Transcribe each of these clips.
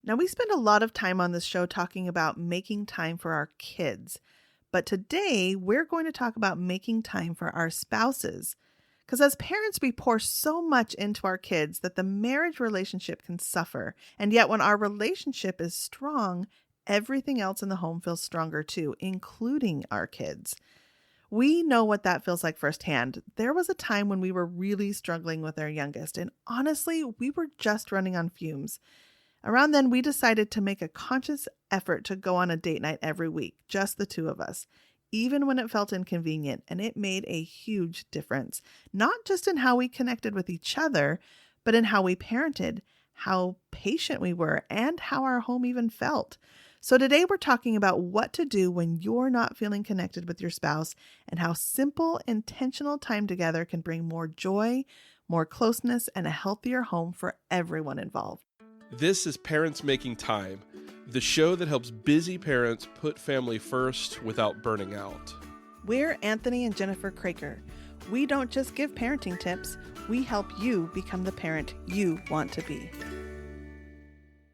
Now, we spend a lot of time on this show talking about making time for our kids, but today we're going to talk about making time for our spouses. Because as parents, we pour so much into our kids that the marriage relationship can suffer. And yet, when our relationship is strong, everything else in the home feels stronger too, including our kids. We know what that feels like firsthand. There was a time when we were really struggling with our youngest, and honestly, we were just running on fumes. Around then, we decided to make a conscious effort to go on a date night every week, just the two of us, even when it felt inconvenient, and it made a huge difference, not just in how we connected with each other, but in how we parented, how patient we were, and how our home even felt. So today we're talking about what to do when you're not feeling connected with your spouse and how simple, intentional time together can bring more joy, more closeness, and a healthier home for everyone involved. This is Parents Making Time, the show that helps busy parents put family first without burning out. We're Anthony and Jennifer Kraker. We don't just give parenting tips, we help you become the parent you want to be.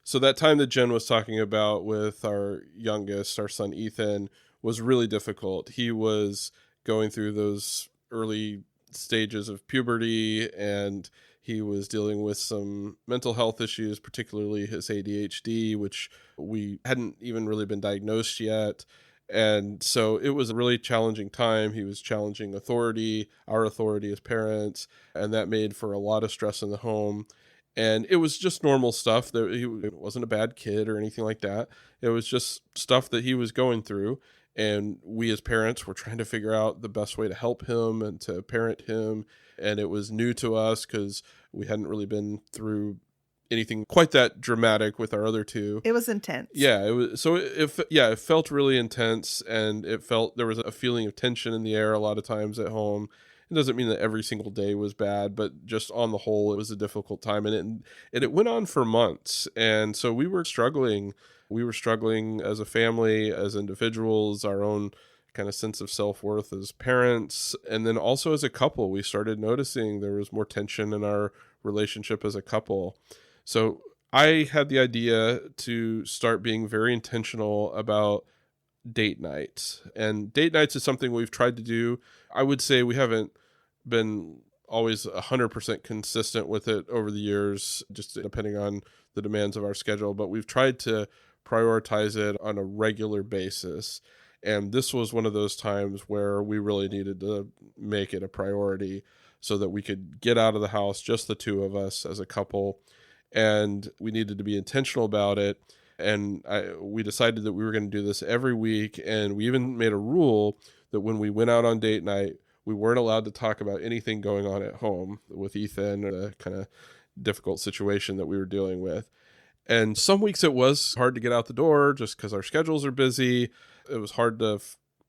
So that time that Jen was talking about with our youngest, our son Ethan, was really difficult. He was going through those early stages of puberty, and he was dealing with some mental health issues, particularly his ADHD, which we hadn't even really been diagnosed yet. And so it was a really challenging time. He was challenging authority, our authority as parents, and that made for a lot of stress in the home. And it was just normal stuff. He wasn't a bad kid or anything like that. It was just stuff that he was going through. And we as parents were trying to figure out the best way to help him and to parent him. And it was new to us because we hadn't really been through anything quite that dramatic with our other two. It was intense. Yeah, it was. So it felt really intense, and there was a feeling of tension in the air a lot of times at home. It doesn't mean that every single day was bad, but just on the whole, it was a difficult time, and it went on for months. And so we were struggling. We were struggling as a family, as individuals, our own kind of sense of self-worth as parents. And then also as a couple, we started noticing there was more tension in our relationship as a couple. So I had the idea to start being very intentional about date nights. And date nights is something we've tried to do. I would say we haven't been always 100% consistent with it over the years, just depending on the demands of our schedule. But we've tried to prioritize it on a regular basis. And this was one of those times where we really needed to make it a priority so that we could get out of the house, just the two of us as a couple. And we needed to be intentional about it. And we decided that we were going to do this every week. And we even made a rule that when we went out on date night, we weren't allowed to talk about anything going on at home with Ethan or the kind of difficult situation that we were dealing with. And some weeks it was hard to get out the door just because our schedules are busy. It was hard to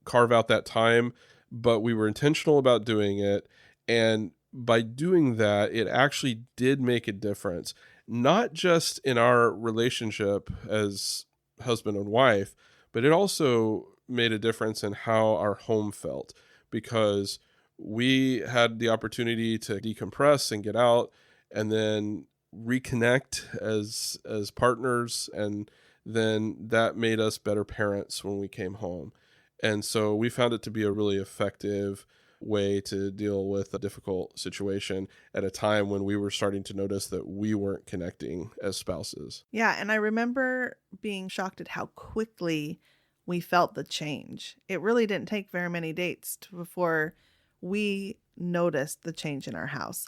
carve out that time, but we were intentional about doing it. And by doing that, it actually did make a difference, not just in our relationship as husband and wife, but it also made a difference in how our home felt, because we had the opportunity to decompress and get out and then reconnect as partners, and then that made us better parents when we came home. And so we found it to be a really effective way to deal with a difficult situation at a time when we were starting to notice that we weren't connecting as spouses. Yeah, and I remember being shocked at how quickly we felt the change. It really didn't take very many dates before we noticed the change in our house.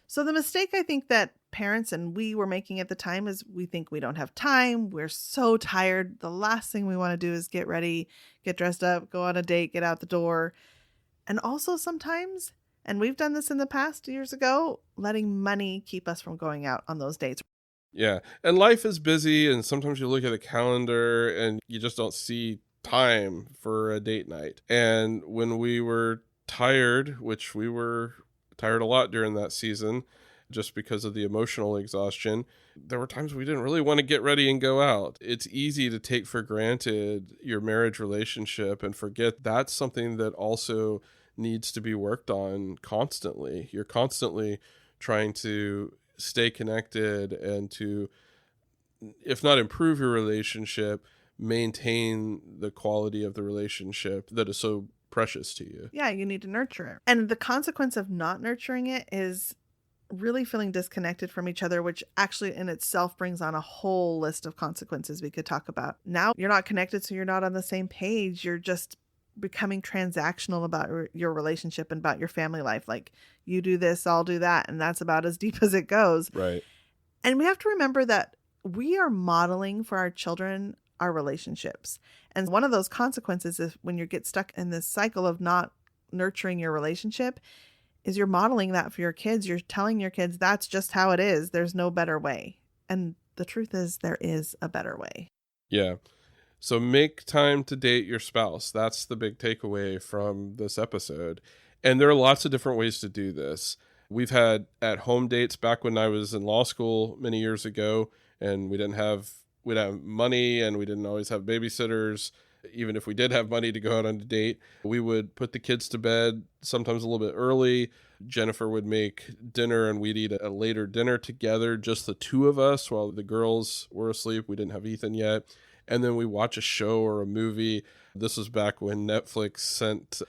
So the mistake I think that parents and we were making at the time is we think we don't have time. We're so tired. The last thing we want to do is get ready, get dressed up, go on a date, get out the door. And also sometimes, and we've done this in the past years ago, letting money keep us from going out on those dates. Yeah. And life is busy, and sometimes you look at a calendar and you just don't see time for a date night. And when we were tired, which we were tired a lot during that season, just because of the emotional exhaustion, there were times we didn't really want to get ready and go out. It's easy to take for granted your marriage relationship and forget that's something that also needs to be worked on constantly. You're constantly trying to stay connected and to if not improve your relationship, maintain the quality of the relationship that is so precious to you. Yeah, you need to nurture it. And the consequence of not nurturing it is really feeling disconnected from each other, which actually in itself brings on a whole list of consequences we could talk about. Now you're not connected, so you're not on the same page. You're just becoming transactional about your relationship and about your family life. Like, you do this, I'll do that. And that's about as deep as it goes. Right. And we have to remember that we are modeling for our children our relationships. And one of those consequences is when you get stuck in this cycle of not nurturing your relationship is you're modeling that for your kids. You're telling your kids that's just how it is. There's no better way. And the truth is there is a better way. Yeah. So make time to date your spouse. That's the big takeaway from this episode. And there are lots of different ways to do this. We've had at-home dates back when I was in law school many years ago, and we'd have money and we didn't always have babysitters. Even if we did have money to go out on a date, we would put the kids to bed sometimes a little bit early. Jennifer would make dinner and we'd eat a later dinner together, just the two of us while the girls were asleep. We didn't have Ethan yet. And then we watch a show or a movie. This was back when Netflix sent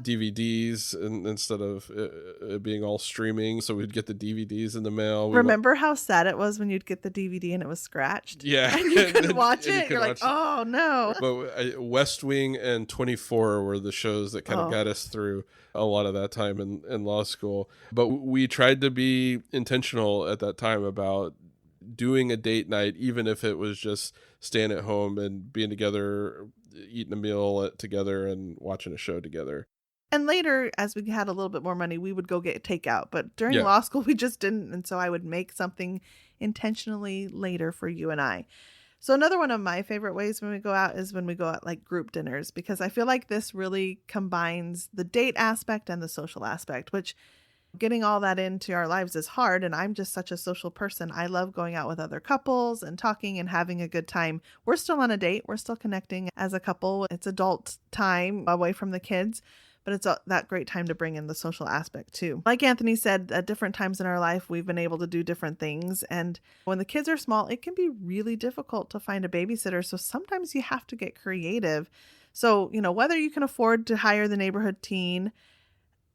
DVDs instead of it being all streaming. So we'd get the DVDs in the mail. Remember how sad it was when you'd get the DVD and it was scratched? Yeah. And you couldn't watch it. You're like, oh no. But West Wing and 24 were the shows that kind of got us through a lot of that time in law school. But we tried to be intentional at that time about doing a date night, even if it was just staying at home and being together, eating a meal together and watching a show together. And later, as we had a little bit more money, we would go get takeout. But during law school, we just didn't. And so I would make something intentionally later for you and I. So another one of my favorite ways when we go out is when we go out like group dinners, because I feel like this really combines the date aspect and the social aspect, which getting all that into our lives is hard. And I'm just such a social person. I love going out with other couples and talking and having a good time. We're still on a date. We're still connecting as a couple. It's adult time away from the kids, but it's that great time to bring in the social aspect too. Like Anthony said, at different times in our life, we've been able to do different things. And when the kids are small, it can be really difficult to find a babysitter. So sometimes you have to get creative. So, whether you can afford to hire the neighborhood teen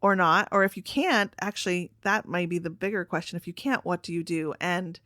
or not, or if you can't, actually, that might be the bigger question. If you can't, what do you do? And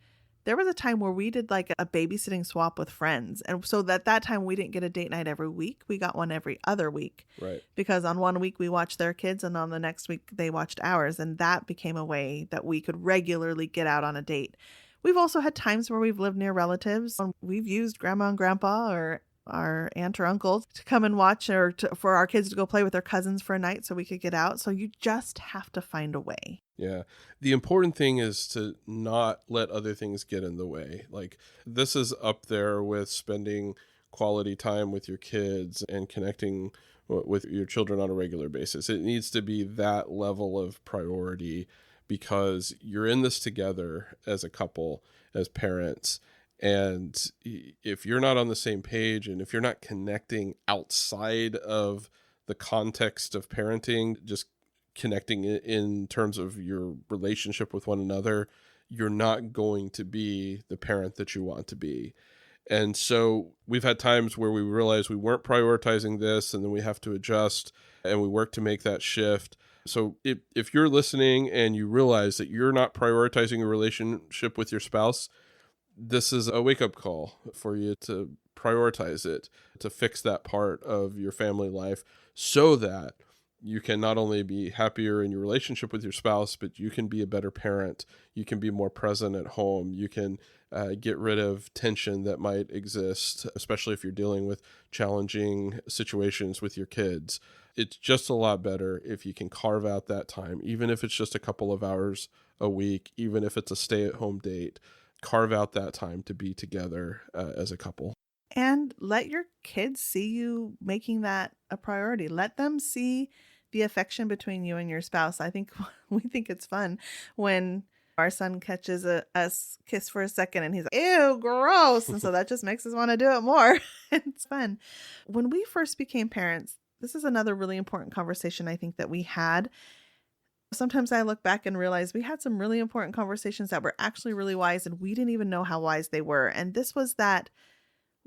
there was a time where we did like a babysitting swap with friends. And so that time we didn't get a date night every week. We got one every other week. Right. Because on one week we watched their kids and on the next week they watched ours. And that became a way that we could regularly get out on a date. We've also had times where we've lived near relatives. We've used grandma and grandpa or our aunt or uncle to come and watch, or for our kids to go play with their cousins for a night so we could get out. So you just have to find a way. Yeah. The important thing is to not let other things get in the way. Like, this is up there with spending quality time with your kids and connecting with your children on a regular basis. It needs to be that level of priority because you're in this together as a couple, as parents. And if you're not on the same page and if you're not connecting outside of the context of parenting, just connecting in terms of your relationship with one another, you're not going to be the parent that you want to be. And so we've had times where we realize we weren't prioritizing this, and then we have to adjust and we work to make that shift. So if you're listening and you realize that you're not prioritizing a relationship with your spouse, this is a wake-up call for you to prioritize it, to fix that part of your family life so that you can not only be happier in your relationship with your spouse, but you can be a better parent. You can be more present at home. You can get rid of tension that might exist, especially if you're dealing with challenging situations with your kids. It's just a lot better if you can carve out that time, even if it's just a couple of hours a week, even if it's a stay-at-home date. Carve out that time to be together as a couple. And let your kids see you making that a priority. Let them see the affection between you and your spouse. I think we think it's fun when our son catches a kiss for a second and he's like, ew, gross. And so that just makes us want to do it more. It's fun. When we first became parents, this is another really important conversation I think that we had. Sometimes I look back and realize we had some really important conversations that were actually really wise, and we didn't even know how wise they were. And this was that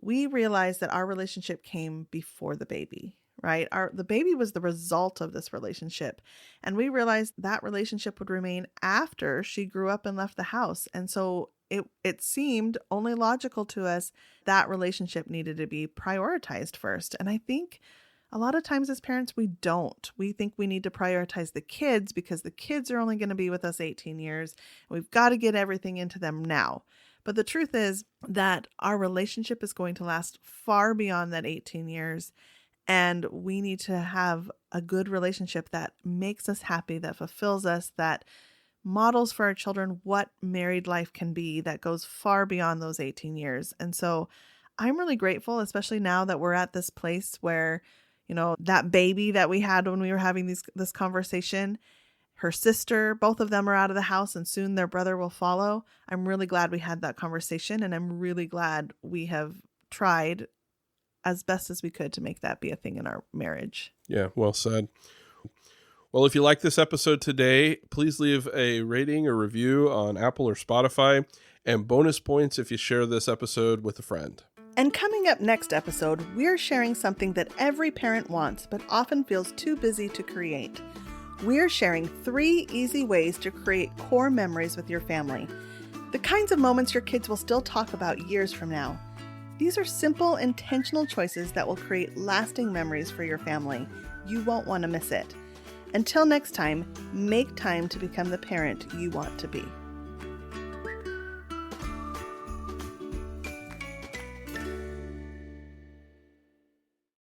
we realized that our relationship came before the baby, right? The baby was the result of this relationship. And we realized that relationship would remain after she grew up and left the house. And so it seemed only logical to us that relationship needed to be prioritized first. And I think a lot of times as parents, we don't. We think we need to prioritize the kids because the kids are only going to be with us 18 years. And we've got to get everything into them now. But the truth is that our relationship is going to last far beyond that 18 years. And we need to have a good relationship that makes us happy, that fulfills us, that models for our children what married life can be, that goes far beyond those 18 years. And so I'm really grateful, especially now that we're at this place where, that baby that we had when we were having this conversation, her sister, both of them are out of the house and soon their brother will follow. I'm really glad we had that conversation, and I'm really glad we have tried as best as we could to make that be a thing in our marriage. Yeah, well said. Well, if you like this episode today, please leave a rating or review on Apple or Spotify, and bonus points if you share this episode with a friend. And coming up next episode, we're sharing something that every parent wants, but often feels too busy to create. We're sharing 3 easy ways to create core memories with your family. The kinds of moments your kids will still talk about years from now. These are simple, intentional choices that will create lasting memories for your family. You won't want to miss it. Until next time, make time to become the parent you want to be.